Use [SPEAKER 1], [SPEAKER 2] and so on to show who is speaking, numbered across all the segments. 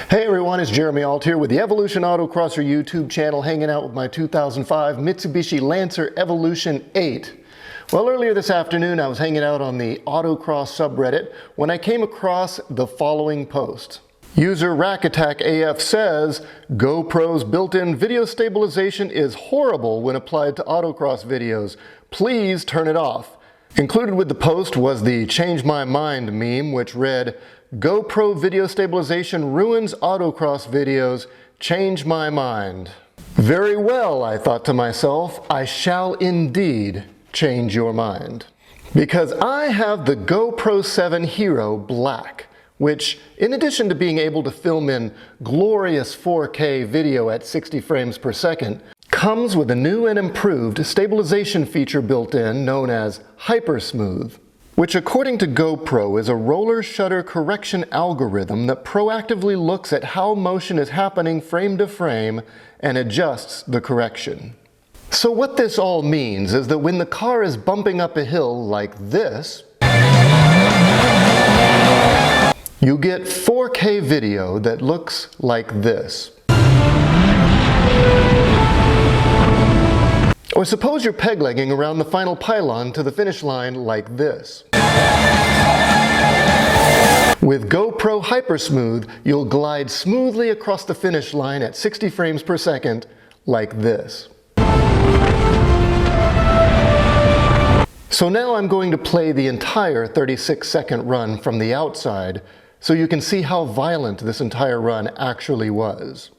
[SPEAKER 1] Hey everyone, it's Jeremy Alt here with the Evolution Autocrosser YouTube channel, hanging out with my 2005 Mitsubishi Lancer Evolution 8. Well, earlier this afternoon I was hanging out on the Autocross subreddit when I came across the following post. User Rack Attack AF says, GoPro's built-in video stabilization is horrible when applied to autocross videos. Please turn it off. Included with the post was the Change My Mind meme, which read, GoPro video stabilization ruins autocross videos, change my mind. Very well, I thought to myself, I shall indeed change your mind. Because I have the GoPro 7 Hero Black, which, in addition to being able to film in glorious 4K video at 60 frames per second, comes with a new and improved stabilization feature built in known as HyperSmooth, which according to GoPro is a roller shutter correction algorithm that proactively looks at how motion is happening frame to frame and adjusts the correction. So what this all means is that when the car is bumping up a hill like this, you get 4K video that looks like this. Or suppose you're peg-legging around the final pylon to the finish line like this. With GoPro HyperSmooth, you'll glide smoothly across the finish line at 60 frames per second like this. So now I'm going to play the entire 36-second run from the outside so you can see how violent this entire run actually was.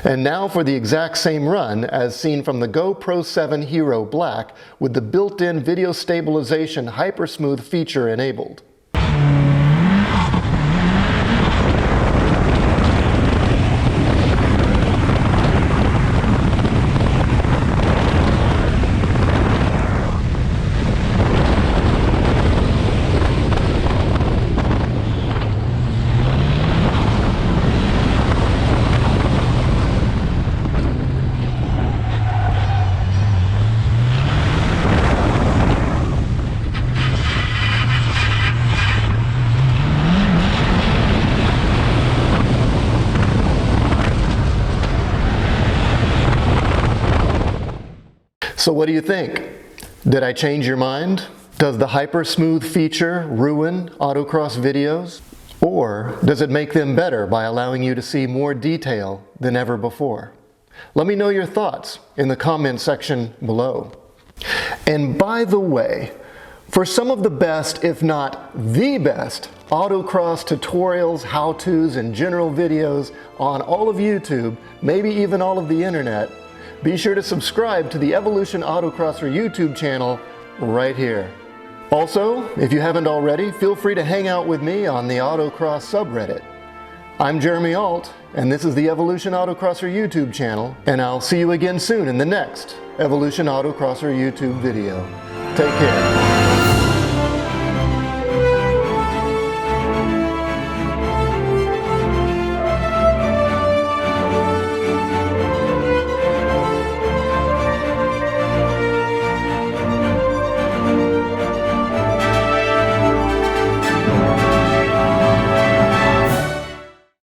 [SPEAKER 1] And now for the exact same run as seen from the GoPro 7 Hero Black with the built-in video stabilization HyperSmooth feature enabled. So what do you think? Did I change your mind? Does the HyperSmooth feature ruin autocross videos? Or does it make them better by allowing you to see more detail than ever before? Let me know your thoughts in the comment section below. And by the way, for some of the best, if not the best, autocross tutorials, how-tos, and general videos on all of YouTube, maybe even all of the internet, be sure to subscribe to the Evolution Autocrosser YouTube channel right here. Also, if you haven't already, feel free to hang out with me on the Autocross subreddit. I'm Jeremy Alt, and this is the Evolution Autocrosser YouTube channel, and I'll see you again soon in the next Evolution Autocrosser YouTube video. Take care.